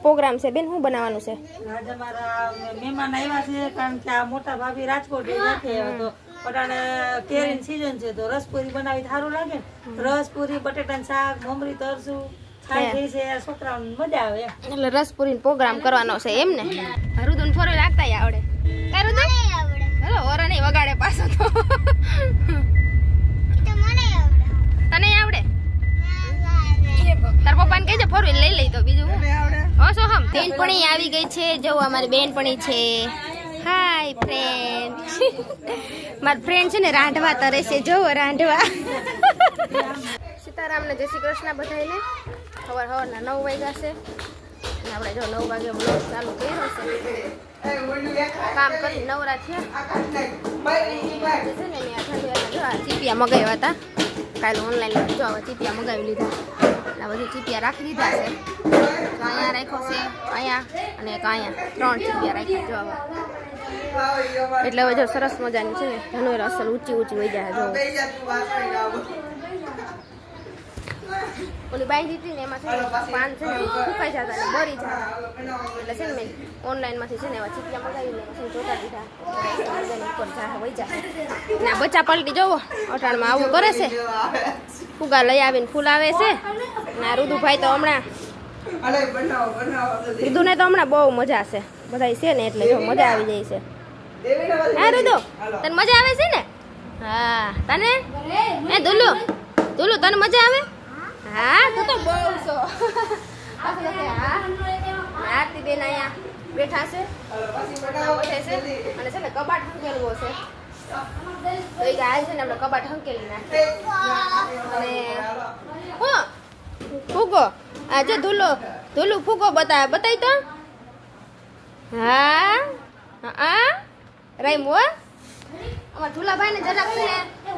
Programme છે બેન? શું બનાવવાનું છે? આજ અમારા મહેમાન આવ્યા છે કારણ કે આ મોટા ભાભી રાજકોટ નથી તો પટાણે કેરીની સીઝન છે તો રસપુરી બનાવી સારું લાગે ને રસપુરી બટેટાનું શાક મમરી તરસું ખાઈ ગઈ છે છોકરાઓને મજા આવે એટલે રસપુરી પ્રોગ્રામ કરવાનો છે એમ ને? રુદુન ફોરે લાગતા આવડે? કઈ રુદુ આવડે? હેલો ઓરા નહીં વગાડે પાછો તો તને આવડે? તાર પપ્પાને કહેજે ફોર વ્હીલ લઈ લઈ તો બીજું હું હો સોહમ. બેનપણી આવી ગઈ છે, જો અમારી બેનપણી છે. હાય ફ્રેન્ડ. મારી ફ્રેન્ડ છે ને રાંધવા તરે છે, જો રાંધવા. સીતારામને જય શ્રી કૃષ્ણ બધાને. સવારના 9 વાગ્યા છે અને આપણે જો 9 વાગે બ્લોગ ચાલુ કર્યો છે. કામ કરી નવરા થયા છે ને ચીપિયા મગાવ્યા હતા કાલે ઓનલાઈન. જો હવે ચીપિયા મગાવી લીધા એટલે બધી ચીપિયા રાખી દીધા છે. તો અહીંયા રાખ્યો છે, અહીંયા અને એક અહીંયા 3 ચીપિયા રાખ્યા. જો હવે એટલે હવે જો સરસ મજાની છે ને ધનોર અસલ ઊંચી વહી જાય. જો ઓલી બાઈ દીધી ને એમાં છે ને પાન છે ને ફૂંકાઈ જતા ને બળી જતા એટલે છે ને મેં ઓનલાઈનમાંથી છે ને એવા ચીપિયા મગાવીને પછી જોતા દીધા ઉપર જા વહી જાય. ના બચ્ચા પલટી જોવો અટાણમાં આવું કરે છે, ફુગા લઈ આવીને ફૂલાવે છે. ના રુદુભાઈ તો હમણાં રુદુને તો હમણાં બહુ મજા છે બધા છે ને એટલે જો મજા આવી જાય છે. હા રુદુ તને મજા આવે છે ને? હા તને એ ધુલુ ધુલુ તને મજા આવે? હા તું તો બહુ છો. આરતી બેન અહીંયા બેઠા છે અને છે ને કબાટ હંકેલવો છે તો એ આજ છે ને આપણે કબાટ હંકેલી નાખીએ. અને હું ફૂગો આજે ધુલુ ફૂગો બતાવી તો. હા હા રાઈમ હો અમારા ઝુલાભાઈ ને જરાક છે ને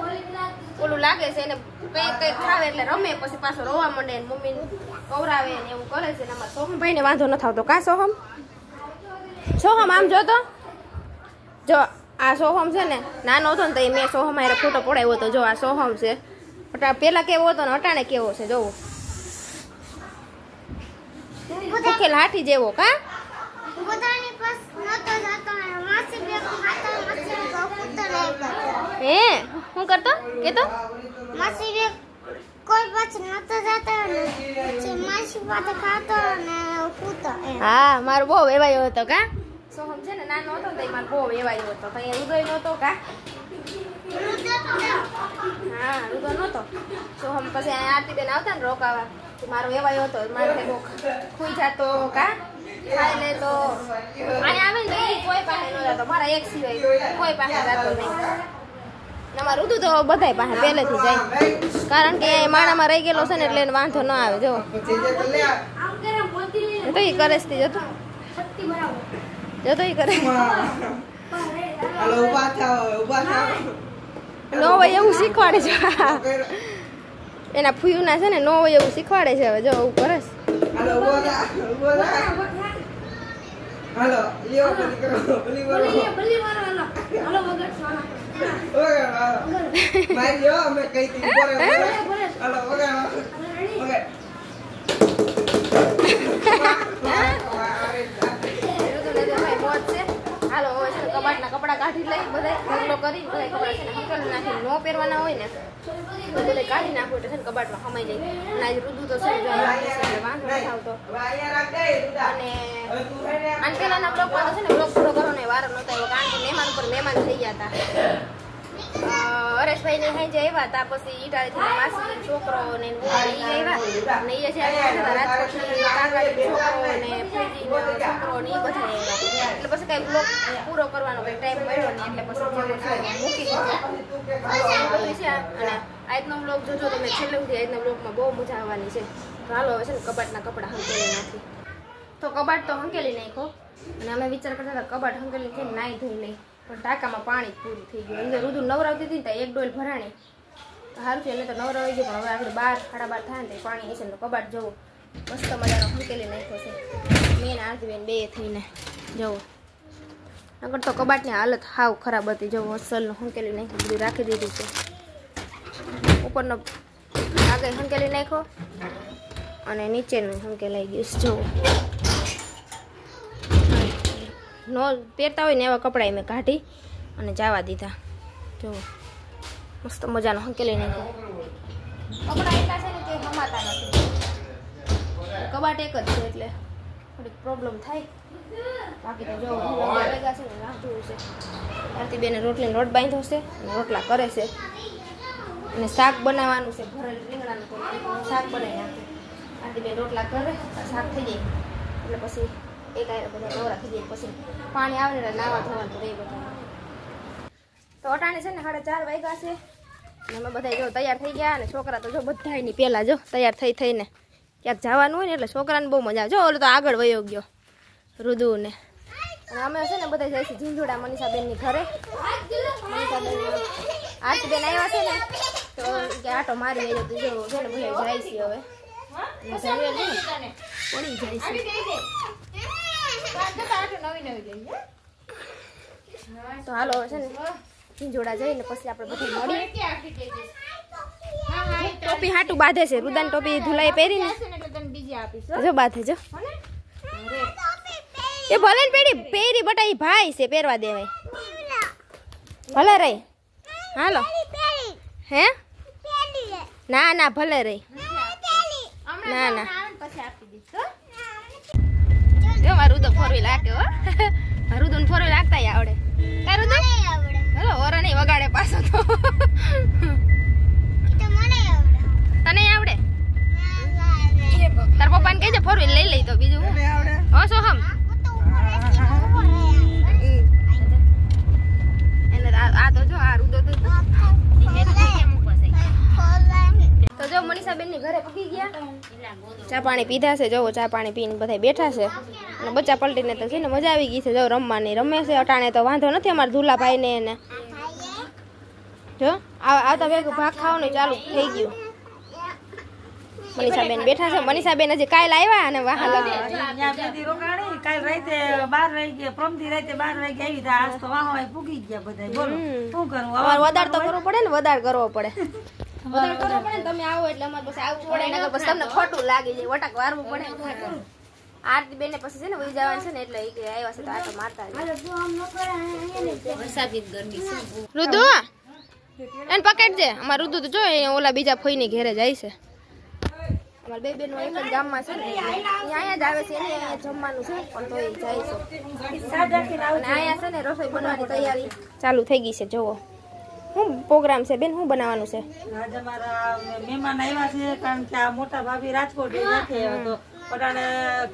ઓલું લાગે છે એને કઈક ખાવે એટલે રમે પછી પાછો રોવા માંડે ને મમ્મી કવરાવે ને એવું કરે છે. અમારા સોહમભાઈ ને વાંધો ન થતો કા સોહમ? સોહમ આમ જોતો જો આ સોહમ છે ને નાનો હતો ને તો મેં સોહમ હારે ફોટો પડાવ્યો હતો. જો આ સોહમ છે પેલા કેવો હતો ને અટાણે કેવો છે જોવો ભૂખેલ હાથી જેવો કા? હે શું કરતો કેતો? હા મારો બહુ વેવાયો હતો કા? સોહમ છે ને નાનો હતો ને મારો બહુ વેવાયો હતો. અહીંયા ઉદય નહોતો કા? હા ઉદય નહોતો. સોહમ પછી અહીંયા આરતી બેન આવતા ને રોકાવા મારો વેવાયો હતો. મારે ખુઈ જતો કા? ખાઈ લે તો અહીંયા આવે ને કોઈ પાસે ન જતો, મારા એક સિવાય કોઈ પાસે જતો નહીં. અમારે ઋતુ તો બધાય પાસે પહેલેથી જાય કારણ કે માણામાં રહી ગયેલો છે ને એટલે વાંધો ન આવે. જો તો એ કરે છે જતો એ કરે નો હોય એવું શીખવાડે છે. એના ફૂયુના છે ને નો હોય એવું શીખવાડે છે. હવે જો એવું કરે છે. હાલો લ્યો બલી કરો બલી વાળો બલી વાળો હાલો વગર સોના ભાઈ લ્યો અમે કઈ દી બોરે હાલો વગર હાલો કબાટના કપડા કાઢી લઈ બધા ઢગલો કરી બધા કપડા છે ને હંકેલી નાખી નો પહેરવાના હોય ને બધા કાઢી નાખવું એટલે છે ને કબાટમાં ખમાઈ જાય. અને આજે રુદુ તો છે વાંધો નથી આવતો. અને આંકેલાના બ્લોગમાં તો છે ને બ્લોગ પૂરો કરવાનો વારો નહોતો આવ્યો કારણ કે મહેમાન ઉપર મહેમાન થઈ ગયા હતા. હરેશભાઈ ને હાઈ આવ્યા હતા પછી ઈટાળીથી માસી છોકરો ને આવ્યા ને એ છે રાજકોટની કાકાની છોકરો ને ફૂજી છોકરો ને એ બધા આવ્યા એટલે પછી કઈ બ્લોગ પૂરો કરવાનો કઈ ટાઈમ મળ્યો ને એટલે પછી મૂકી દીધો બધું છે. અને આજનો બ્લોગ જોજો તમે છેલ્લે સુધી આજના બ્લોગમાં બહુ મજા આવવાની છે. હાલો હવે છે ને કબાટના કપડા હંકેલી નાખી તો કબાટ તો હંકેલી નાખો અને અમે વિચાર કરતા હતા કબાટ હંકેલી થઈને નાહી ધોઈ લઈ પણ ટાંકામાં પાણી પૂરું થઈ ગયું. અંદર રુદુ નવરાવતી હતી ને ત્યાં 1 ડોલ ભરાણી સારું છે એને તો નવરાવી ગયું પણ હવે આપણે 12 સાડા 12 થાય ને તો પાણી હશે ને તો કબાટ જવો મસ્ત મજાનો હંકેલી નાખ્યો છે મેં આરતી બેન બે થઈને જવો. નકર તો કબાટની હાલત હાવ ખરાબ હતી. જવો અસલનું હંકેલી નાખી બધું રાખી દીધું છે. ઉપરનો આગળ હંકેલી નાખ્યો અને નીચેનું હંકેલાઈ ગયું જવો ન પહેરતા હોય ને એવા કપડાં મેં કાઢી અને જવા દીધા. જો મસ્ત મજાનો હંકેલી નાખ્યો. કપડાં એટલા છે ને કે હમાતા નથી. કબાટ એક જ છે એટલે થોડીક પ્રોબ્લેમ થાય. બાકી તો જો ભેગા છે ને રાંધવું છે. આરતી બેને રોટલીનો લોટ બાંધ્યો છે અને રોટલા કરે છે અને શાક બનાવવાનું છે. ભરેલ રીંગણાનું શાક બનાવી નાખે. આરતી બેન રોટલા કરે શાક થઈ જાય એટલે પછી એક આયરે બધા નવરા થઈ જાય. પછી પાણી આવે ને નાવા ધોવાનું રહે બધા. તો અટાણે છે ને 4:30 વાગ્યા છે અને અમે બધા જો તૈયાર થઈ ગયા અને છોકરા તો જો બધા એની પહેલાં જો તૈયાર થઈને ક્યાંક જવાનું હોય ને એટલે છોકરાને બહુ મજા. જો ઓલો તો આગળ વયો ગયો રુદુને. અને અમે છે ને બધા જઈશું ઝીંઝુડા મનીષાબેનની ઘરે. મનીષાબેન આરતીબેન આવ્યા છે ને તો કે આટો મારી આવ્યો તો જો છે ને બધા જાય છે હવે પડી જાય છે. તો હાલો છે ને ઝીંઝુડા જઈને પછી આપણે બધું મળીએ. ટોપી હાટું બાંધે છે રુદાન. ટોપી ધુલાઈ પહેરીને જો બાંધે જો. એ ભલે ને પહેરી બટા ઈ ભાઈ છે પહેરવા દેવાય ભલે રહી. હાલો હે ના ના ભલે રહી. ના ના જો મારું તો 4-wheel લાગે હો. મારું તો 4-wheel લાગતા આવડે. તારું તો હેલો ઓરા નહીં વગાડે પાછો તો. તને આવડે? તાર પપ્પાને કહેજે 4-wheel લઈ લઈ તો બીજું હું. હો સોહમ એને આ તો જો આ રૂદો તો જો મનીષાબેનની ઘરે પૂગી ગયા. ચા પાણી પીધા છે. જો ચા પાણી પીને બધા બેઠા છે અને બચ્ચા પલટીને તો છે ને મજા આવી ગઈ છે. જો રમવાની રમે છે અટાણે તો વાંધો નથી અમારા ધુલાભાઈ ને એને. જો આવતા વેગ ભાગ ખાવાનું ચાલુ થઈ ગયું. મનીષાબેન બેઠા છે. મનીષાબેન હજી કાલ આવ્યા અને વાહ રોકાણી કાલ રાતે 12 વાગે પ્રમદી રાતે 12 વાગે આવી તા. આજ તો વાહ વાહ પૂગી ગયા બધા. બોલો શું કરું? અમાર વદાડ તો કરવો પડે ને. વદાડ કરવો પડે. વદાડ કરવો પડે ને. તમે આવો એટલે અમારે પછી આવવું પડે ને. પછી તમને ખોટું લાગી જાય. વટાક વારવું પડે. આરતી બેન ને પછી છે ને વહી જવાનું છે ને એટલે આવ્યા છે તો આટો મારતા રુદુ એને પકડજે. અમાર રુદુ તો જો ઓલા બીજા ફોઈને ઘેરે જાય છે. અમાર બે બેનો એક જ ગામમાં છે ને અહીંયા જ આવે છે. એને અહીંયા જમવાનું છે પણ તોય જાય છે. અને અહીંયા છે ને રસોઈ બનાવવાની તૈયારી ચાલુ થઈ ગઈ છે. જોવો શું પ્રોગ્રામ છે બેન? શું બનાવવાનું છે? આજે મારા મહેમાન આવ્યા છે કારણ કે આ મોટા ભાભી રાજકોટ નથી તો પટાણે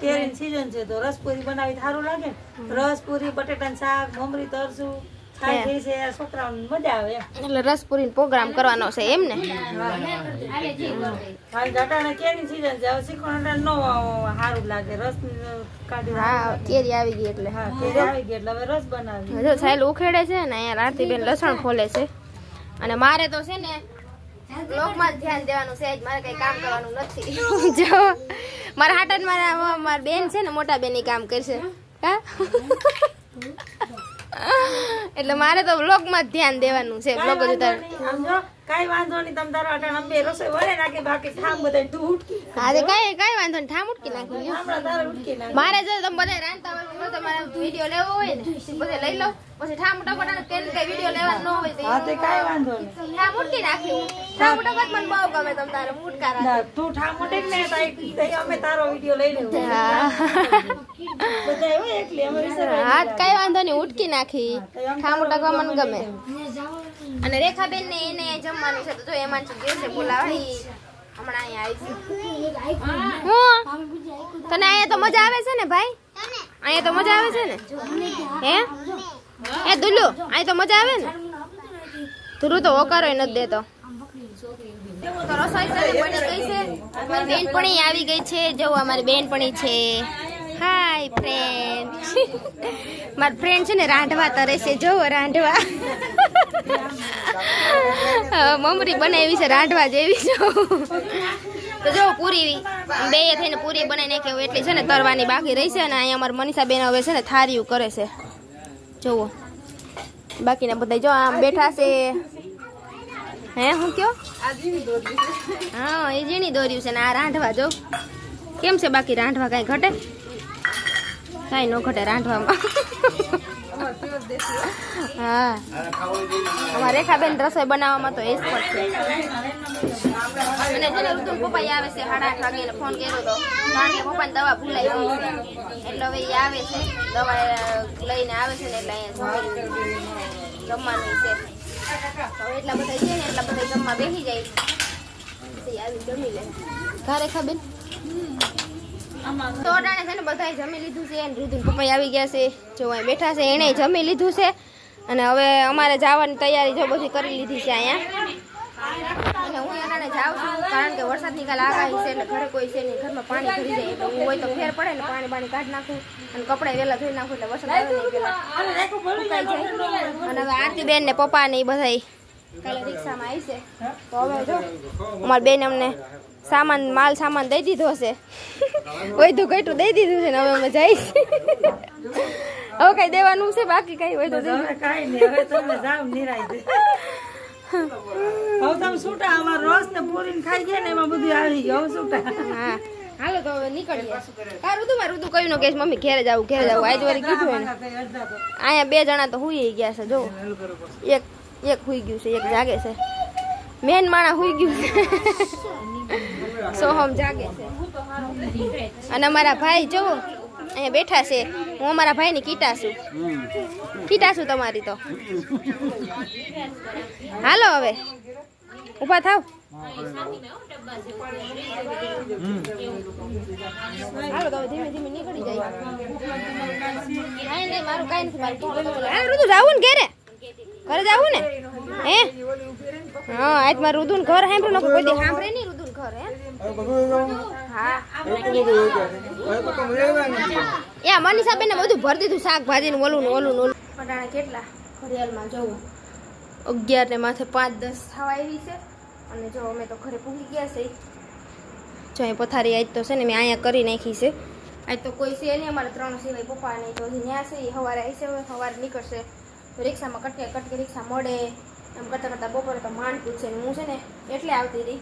કેરીની સીઝન છે તો રસપુરી બનાવી સારું લાગે. રસપુરી બટેટાનું શાક મમરી તરસું ખાઈ ગઈ છે. છોકરાઓને મજા આવે એટલે રસપુરીનો પ્રોગ્રામ કરવાનો છે એમ ને? અટાણે કેરી સીઝન છે. હવે શીખવાનું નો સારું લાગે. રસ કાઢી. હા કેરી આવી ગઈ એટલે. હા કેરી આવી ગઈ એટલે હવે રસ બનાવી. જો સાયલ ઉખેડે છે ને અહીંયા આરતીબેન લસણ ફોલે છે. અને મારે તો છે ને બ્લોગમાં જ ધ્યાન દેવાનું છે. મારે કઈ કામ કરવાનું નથી. જો મારા હાટન મારા બેન છે ને મોટા બેન કામ કરશે. એટલે મારે તો બ્લોગમાં જ ધ્યાન દેવાનું છે. બ્લોગ જ ઉતાર કઈ વાંધો નહીં. તમ તારો અટાણ અંબે રસોઈ વળે નાખી બાકી ઠામ બધા તું ઉટકી. હા તો કઈ વાંધો નહીં. ઠામ ઉટકી નાખી. હમણાં તારે ઉટકી નાખ. મારે જો તમે બધા રાંધતા હોય તમારે વિડીયો લેવો હોય ને પછી લઈ લો. પછી ઠામ ઉટકવાના તેલ કઈ વિડીયો લેવાનો ન હોય તો હા તે કઈ વાંધો નહીં. ઠામ ઉટકી નાખી. ઠામ ઉટકવા મને બહુ ગમે. તમ તારે ઉટકા ના તું ઠામ ઉટક ને તઈ અમે તારો વિડીયો લઈ લેવું. બધા હોય એટલે અમે હા કઈ વાંધો નહીં. ઉટકી નાખી. ઠામ ઉટકવા મને ગમે. અને રેખાબેન ને એને જમવાનું છે તો જો એમાં છે બોલાવા ઈ હમણાં અહીંયા આવી છે. તને અહીંયા તો મજા આવે છે ને ભાઈ? અહીંયા તો મજા આવે છે ને? હે એ દુલ્લુ અહીંયા તો મજા આવે ને? ધુરુ તો હોકારો નથી દેતો. તો રસોઈ છે બની ગઈ છે. અમારી બેનપણી આવી ગઈ છે. જો અમારી બેનપણી છે. હાય ફ્રેન્ડ. મારી ફ્રેન્ડ છે ને રાંધવા તરે છે. જો રાંધવા મમરી બનાવી છે રાંધવા જેવી. જો તો જો પૂરી બે થઈને પૂરી બનાવી નાખી એટલી છે ને તરવાની બાકી રહી છે. અને અહીંયા અમારી મનીષાબેન હવે છે ને થારીયું કરે છે. જોવો બાકીના બધા જો આમ બેઠા છે. હે હું કયો? હા એ ઝીણી દોર્યું છે ને આ રાંધવા. જો કેમ છે બાકી રાંધવા કઈ ઘટે? કાંઈ ન ઘટે રાંધવામાં. હા અમારે રેખાબેન રસોઈ બનાવવામાં તો એક્સપર્ટ છે. અને જેને ઋતુ પપ્પા આવે છે 8:30 વાગે ફોન કર્યો હતો કારણ કે પપ્પાની દવા ભૂલાઈ ગઈ છે એટલે હવે એ આવે છે દવા લઈને આવે છે ને એટલે અહીંયા જમવાનું છે. હવે એટલા બધા છે ને એટલા બધા જમવા બેસી જાય આવી જમી લે. ઘરે ખાબેન તો અટાણે છે ને બધાએ જમી લીધું છે અને ઋતુ પપ્પા આવી ગયા છે જો અહીં બેઠા છે એને જમી લીધું છે અને હવે અમારે જવાની તૈયારી જો બધી કરી લીધી છે અહીંયા. અને હું અટાણે જાઉં છું કારણ કે વરસાદની કાલ આગાહી છે એટલે ઘરે કોઈ છે નહીં ઘરમાં પાણી ભરી જાય એટલે હું હોય તો ફેર પડે ને પાણી કાઢી નાખું અને કપડાં વહેલા ધોઈ નાખું એટલે વરસાદ આવે નહીં પેલા સુકાઈ જાય. અને હવે આરતીબેન ને પપ્પા ને એ બધા કાલે રિક્ષામાં આવી છે તો હવે જો અમારી બેન અમને માલ સામાન દઈ દીધો છે વૈધું ઘટું દઈ દીધું છે ને હવે અમે જઈશ. હવે કઈ દેવાનું છે બાકી કઈ હોય તો કઈ નહીં હવે તમે જાવ નિરાય. હવે તમે છૂટા અમાર રોજ ને પૂરી ખાઈ ગયા ને એમાં બધું આવી ગયું હવે છૂટા. હા હાલો તો હવે નીકળીએ. રુદુ કયું નો કેસ મમ્મી ઘેરે જાવું આજ વારી કીધું એને. અહીંયા 2 જણા તો હુઈ ગયા છે જો એક હુઈ ગયું છે એક જાગે છે મેન માણા હુઈ ગયું છે સોહમ જાગે છે. અને અમારા ભાઈ જો અહીંયા બેઠા છે હું અમારા ભાઈની કીટા છું તમારી તો. હાલો હવે ઊભા થાવ. હાલો તો ધીમે ધીમે નીકળી જાય. નહીં મારું કઈ નથી મારું ઋતુ જાવું ને ઘરે જાવું ને હે હા આજ મારું રુદુન ઘર સાંભળ્યું નખું કોઈ દી સાંભળે નહીં રુદુન ઘર હે હા યા મનીષા બેન બધું ભરી દીધું શાકભાજી નું ઓલું પટાણે કેટલા ઘડિયાળમાં જવું 11 ને માથે 5:10 થવા આવી છે. અને જો અમે તો ઘરે પૂગી ગયા છે જો અહીં પથારી આજ તો છે ને મેં અહીંયા કરી નાખી છે. આજ તો કોઈ છે નહીં અમારે 3 સિવાય પપ્પા નહીં તો ત્યાં છે એ સવારે આવી છે સવારે નીકળશે રિક્ષામાં કટકે રિક્ષા મળે એમ કરતાં બપોરે તો માંડ પૂછે ને હું છે ને એટલે આવતી રહી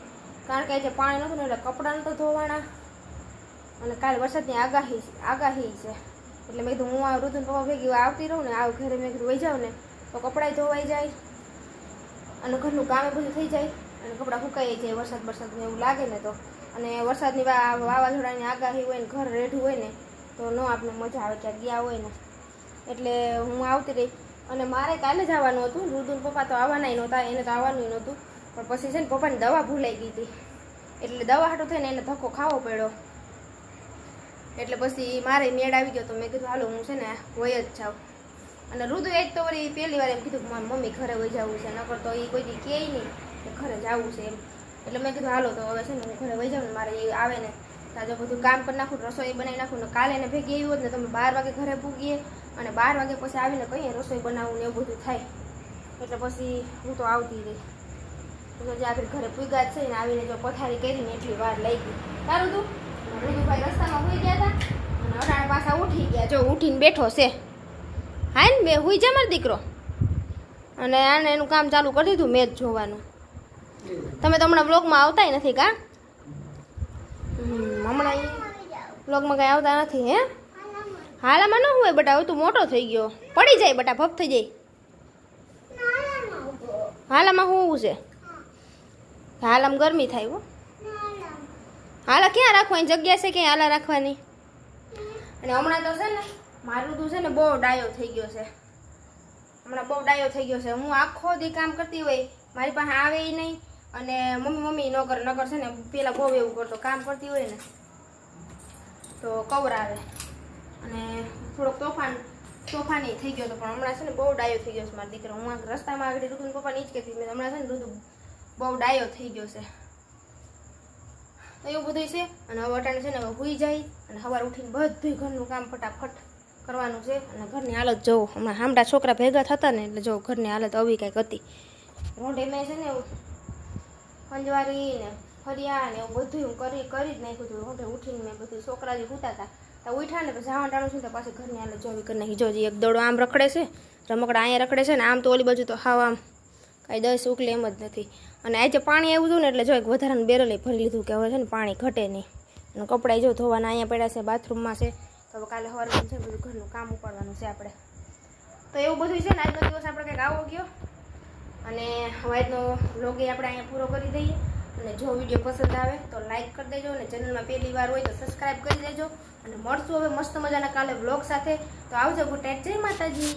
કારણ કે આજે પાણી નહોતું ને એટલે કપડાં નહોતા ધોવાના અને કાલે વરસાદની આગાહી છે એટલે મેં કીધું હું આ ઋતુ પપ્પા ભેગી આવતી રહું ને આવું ઘરે મેં કીધું વહી જાઉં ને તો કપડાં ધોવાઈ જાય અને ઘરનું કામે બધું થઈ જાય અને કપડાં સુકાઈ જાય વરસાદ ને એવું લાગે ને તો. અને વરસાદની વાવાઝોડાની આગાહી હોય ને ઘર રેઢું હોય ને તો ન આપણે મજા આવે ક્યાંક ગયા હોય ને એટલે હું આવતી રહી. અને મારે કાલે જ આવવાનું હતું રુદુન પપ્પા તો આવવાના નહોતા એને તો આવવાનું નહોતું પણ પછી છે ને પપ્પાની દવા ભૂલાઈ ગઈ હતી એટલે દવા હાટું થઈને એને ધક્કો ખાવો પડ્યો એટલે પછી મારે મેળ આવી ગયો તો મેં કીધું હાલો હું છે ને વહી જ જાઉં. અને રુદુ એ જ તો વળી પહેલી વાર એમ કીધું કે મારી મમ્મી ઘરે વહી જવું છે નકર તો એ કોઈ દી કહે નહીં કે ઘરે જવું છે એમ એટલે મેં કીધું હાલો તો હવે છે ને હું ઘરે વહી જાઉં ને મારે એ આવે ને તાજો બધું કામ કરી નાખું રસોઈ બનાવી નાખું ને કાલે એને ભેગી આવી હોત ને તમે 12 વાગે ઘરે પૂગીએ અને 12 વાગે પછી આવીને કહીએ રસોઈ બનાવવું ને એવું બધું થાય એટલે પછી હું તો આવતી રહી. જે આગળ ઘરે પૂગા જ છે ને આવીને જો પથારી કરીને એટલી વાર લઈ ગઈ. તારું તું ઋતુભાઈ રસ્તામાં હોઈ ગયા હતા અને અટાણે પાછા ઉઠી ગયા જો ઉઠીને બેઠો છે. હા ને મેં હુઈ જા મારો દીકરો અને આને એનું કામ ચાલુ કરી દીધું મેચ જોવાનું. તમે તો હમણાં બ્લોગમાં આવતાય નથી કા હમણાં બ્લોગમાં કઈ આવતા નથી હે હાલામાં ન હોય બટા હવે તું મોટો થઈ ગયો પડી જાય બટા ભપ થઈ જાય. હાલામાં હોવું છે હાલામાં ગરમી થાય હો. હાલા ક્યાં રાખવાની જગ્યા છે ક્યાં હાલા રાખવાની. અને હમણાં તો છે ને મારું તું છે ને બહુ ડાયો થઈ ગયો છે હું આખો દી કામ કરતી હોય મારી પાસે આવે નહીં અને મમ્મી નગર છે ને પેલા બહુ એવું કરતો કામ કરતી હોય ને તો કવરાવે અને થોડોક તોફાની થઈ ગયો હતો પણ હમણાં છે ને બહુ ડાયો થઈ ગયો છે મારો દીકરો. હું રસ્તામાં આગળ ઋતુન પપ્પાને જ કહેતી હમણાં છે ને ઋતુ બહુ ડાયો થઈ ગયો છે તો એવું બધું છે. અને હવે અટાણે છે ને હવે હુઈ જાય અને સવારે ઉઠીને બધું ઘરનું કામ ફટાફટ કરવાનું છે. અને ઘરની હાલત જોવો હમણાં હામડા છોકરા ભેગા થતા ને એટલે જો ઘરની હાલત આવી કંઈક હતી. રોંઢે મેં છે ને એવું પંજવારી ને ફરિયા ને એવું બધું હું કરી જ નાખ્યું હતું. રોંઢે ઉઠીને મેં બધું છોકરા જે સૂતા હતા તો ઉઠ્યા ને પછી જવાનું ટાણું છું તો પાછી ઘરની હાલત જોવી કરી નાખી. જો એક દડો આમ રખડે છે રમકડા અહીંયા રખડે છે ને આમ તો ઓલી બાજુ તો હાવ આમ કાંઈ 10 ઉકલે એમ જ નથી. અને આજે પાણી આવ્યું હતું ને એટલે જો એક વધારાનું બેરલે ભરી લીધું કે હવે છે ને પાણી ઘટે નહીં. અને કપડાં જો ધોવાના અહીંયા પડ્યા છે બાથરૂમમાં છે તો હવે કાલે સવારે છે બધું ઘરનું કામ ઉપાડવાનું છે આપણે. તો એવું બધું છે ને આજનો દિવસ આપણે કંઈક આવો ગયો. અને આજનો વ્લોગ આપણે અહીંયા પૂરો કરી દઈએ. અને જો વિડીયો પસંદ આવે તો લાઈક કરી દેજો અને ચેનલમાં પહેલી વાર હોય તો સબસ્ક્રાઈબ કરી દેજો. અને મળશું હવે મસ્ત મજાના કાલે વ્લોગ સાથે. તો આવજો. Good night. જય માતાજી.